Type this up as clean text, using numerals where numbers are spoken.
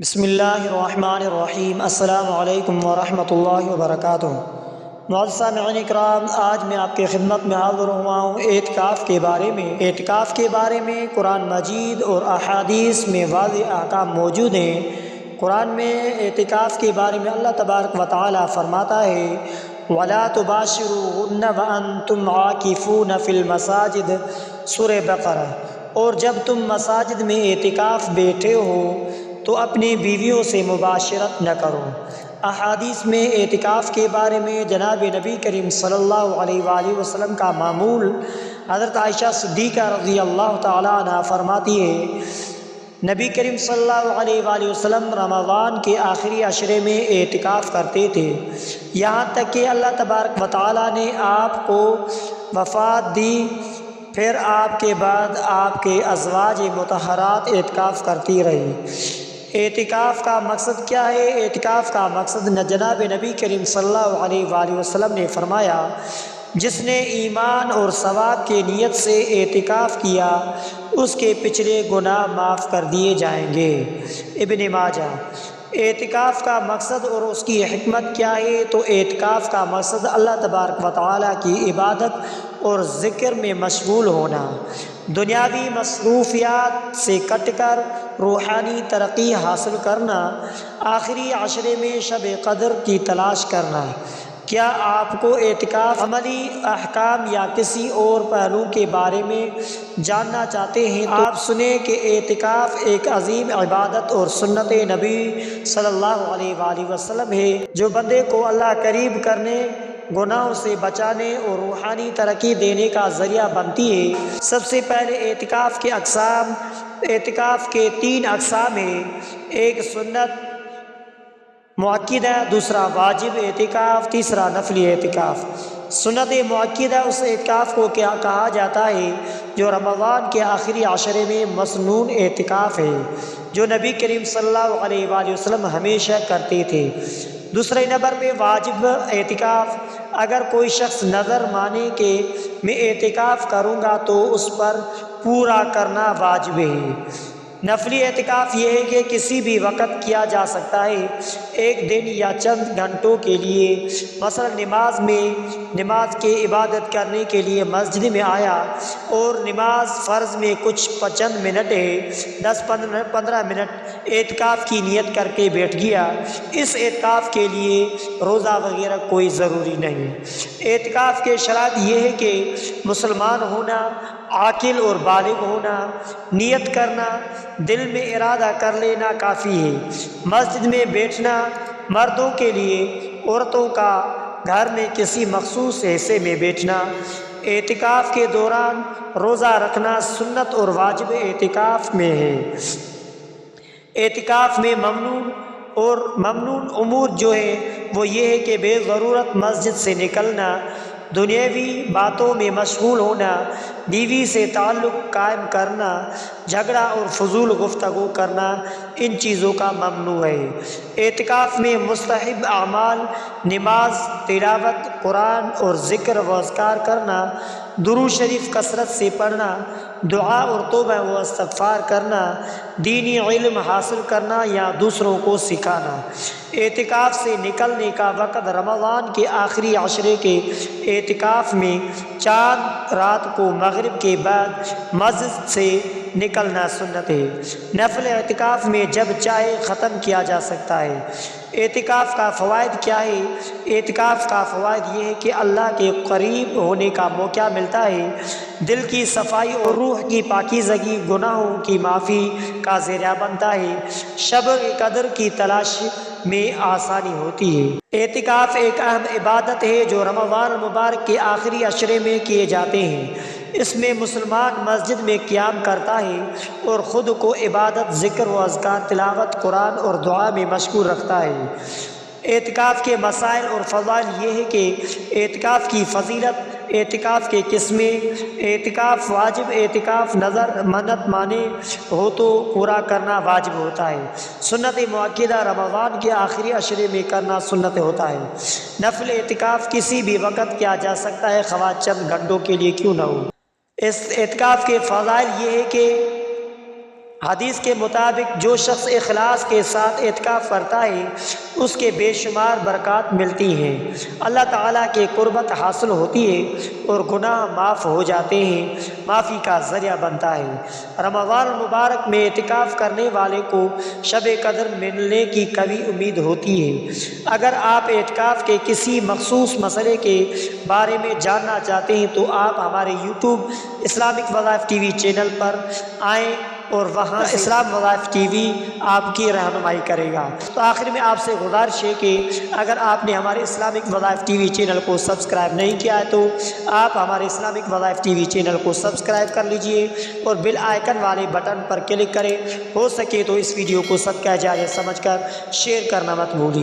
بسم اللہ الرحمن الرحیم۔ السلام علیکم ورحمۃ اللہ وبرکاتہ۔ معزز سامعین اکرام، آج میں آپ کی خدمت میں حاضر ہوا ہوں اعتکاف کے بارے میں قرآن مجید اور احادیث میں واضح احکام موجود ہیں۔ قرآن میں اعتکاف کے بارے میں اللہ تبارک و تعالی فرماتا ہے وَلَا تُبَاشِرُوهُنَّ وَأَنْتُمْ عَاكِفُونَ فِي الْمَسَاجِدِ، سورہ بقرہ۔ اور جب تم مساجد میں اعتکاف بیٹھے ہو تو اپنی بیویوں سے مباشرت نہ کرو۔ احادیث میں اعتکاف کے بارے میں جناب نبی کریم صلی اللہ علیہ وآلہ وسلم کا معمول حضرت عائشہ صدیقہ رضی اللہ تعالیٰ عنہ فرماتی ہے، نبی کریم صلی اللہ علیہ وآلہ وسلم رمضان کے آخری عشرے میں اعتکاف کرتے تھے، یہاں تک کہ اللہ تبارک و تعالیٰ نے آپ کو وفات دی۔ پھر آپ کے بعد آپ کے ازواج مطہرات اعتکاف کرتی رہی۔ اعتکاف کا مقصد کیا ہے؟ اعتکاف کا مقصد جناب نبی کریم صلی اللہ علیہ وآلہ وسلم نے فرمایا، جس نے ایمان اور ثواب کی نیت سے اعتکاف کیا اس کے پچھلے گناہ معاف کر دیے جائیں گے۔ ابن ماجہ۔ اعتکاف کا مقصد اور اس کی حکمت کیا ہے؟ تو اعتکاف کا مقصد اللہ تبارک و تعالیٰ کی عبادت اور ذکر میں مشغول ہونا، دنیاوی مصروفیات سے کٹ کر روحانی ترقی حاصل کرنا، آخری عشرے میں شب قدر کی تلاش کرنا۔ کیا آپ کو اعتکاف عملی احکام یا کسی اور پہلو کے بارے میں جاننا چاہتے ہیں تو آپ سنیں کہ اعتکاف ایک عظیم عبادت اور سنت نبی صلی اللہ علیہ وآلہ وسلم ہے جو بندے کو اللہ قریب کرنے، گناہوں سے بچانے اور روحانی ترقی دینے کا ذریعہ بنتی ہے۔ سب سے پہلے اعتکاف کے اقسام۔ اعتکاف کے 3 اقسام ہیں، ایک سنت مؤکدہ، دوسرا واجب اعتکاف، تیسرا نفلی اعتکاف۔ سنت مؤکدہ اس اعتکاف کو کیا کہا جاتا ہے جو رمضان کے آخری عشرے میں مسنون اعتکاف ہے، جو نبی کریم صلی اللہ علیہ وآلہ وسلم ہمیشہ کرتے تھے۔ دوسرے نمبر پہ واجب اعتکاف۔ اگر کوئی شخص نظر مانے کہ میں اعتکاف کروں گا تو اس پر پورا کرنا واجب ہے۔ نفلی اعتکاف یہ ہے کہ کسی بھی وقت کیا جا سکتا ہے، ایک دن یا چند گھنٹوں کے لیے۔ مثلا نماز کی عبادت کرنے کے لیے مسجد میں آیا اور نماز فرض میں کچھ چند منٹ ہے، 10-15 منٹ اعتکاف کی نیت کر کے بیٹھ گیا، اس اعتکاف کے لیے روزہ وغیرہ کوئی ضروری نہیں۔ اعتکاف کے شرائط یہ ہے کہ مسلمان ہونا، عاقل اور بالغ ہونا، نیت کرنا، دل میں ارادہ کر لینا کافی ہے۔ مسجد میں بیٹھنا مردوں کے لیے، عورتوں کا گھر میں کسی مخصوص حصے میں بیٹھنا۔ اعتکاف کے دوران روزہ رکھنا سنت اور واجب اعتکاف میں ہے۔ اعتکاف میں ممنوع امور جو ہے وہ یہ ہے کہ بے ضرورت مسجد سے نکلنا، دنیاوی باتوں میں مشغول ہونا، بیوی سے تعلق قائم کرنا، جھگڑا اور فضول گفتگو کرنا ان چیزوں کا ممنوع ہے۔ اعتکاف میں مستحب اعمال، نماز، تلاوت قرآن اور ذکر و اذکار کرنا، درود شریف کثرت سے پڑھنا، دعا اور توبہ و استغفار کرنا، دینی علم حاصل کرنا یا دوسروں کو سکھانا۔ اعتکاف سے نکلنے کا وقت رمضان کے آخری عشرے کے اعتکاف میں چاند رات کو مغرب کے بعد مسجد سے نکلنا سنت ہے۔ نفل اعتکاف میں جب چاہے ختم کیا جا سکتا ہے۔ اعتکاف کا فوائد کیا ہے؟ اعتکاف کا فوائد یہ ہے کہ اللہ کے قریب ہونے کا موقع ملتا ہے، دل کی صفائی اور روح کی پاکیزگی گناہوں کی معافی کا ذریعہ بنتا ہے، شب قدر کی تلاش میں آسانی ہوتی ہے۔ اعتکاف ایک اہم عبادت ہے جو رمضان المبارک کے آخری عشرے میں کیے جاتے ہیں۔ اس میں مسلمان مسجد میں قیام کرتا ہے اور خود کو عبادت، ذکر و اذکار، تلاوت قرآن اور دعا میں مشغول رکھتا ہے۔ اعتکاف کے مسائل اور فضائل یہ ہے کہ اعتکاف کی فضیلت، اعتکاف کے قسمیں، اعتکاف واجب اعتکاف نظر منت مانے ہو تو پورا کرنا واجب ہوتا ہے، سنت مؤکدہ رمضان کے آخری عشرے میں کرنا سنت ہوتا ہے، نفل اعتکاف کسی بھی وقت کیا جا سکتا ہے خواہ چند گھنٹوں کے لیے کیوں نہ ہو۔ اس اعتکاف کے فضائل یہ ہے کہ حدیث کے مطابق جو شخص اخلاص کے ساتھ اعتکاف کرتا ہے اس کے بے شمار برکات ملتی ہیں، اللہ تعالیٰ کی قربت حاصل ہوتی ہے اور گناہ معاف ہو جاتے ہیں، معافی کا ذریعہ بنتا ہے۔ رمضان المبارک میں اعتکاف کرنے والے کو شب قدر ملنے کی قوی امید ہوتی ہے۔ اگر آپ اعتکاف کے کسی مخصوص مسئلے کے بارے میں جاننا چاہتے ہیں تو آپ ہمارے یوٹیوب اسلامک وظائف ٹی وی چینل پر آئیں اور وہاں اسلام وظائف ٹی وی آپ کی رہنمائی کرے گا۔ تو آخر میں آپ سے گزارش ہے کہ اگر آپ نے ہمارے اسلامک وظائف ٹی وی چینل کو سبسکرائب نہیں کیا ہے تو آپ ہمارے اسلامک وظائف ٹی وی چینل کو سبسکرائب کر لیجئے اور بیل آئیکن والے بٹن پر کلک کریں۔ ہو سکے تو اس ویڈیو کو صدقہ جاریہ سمجھ کر شیئر کرنا مت بھولیے۔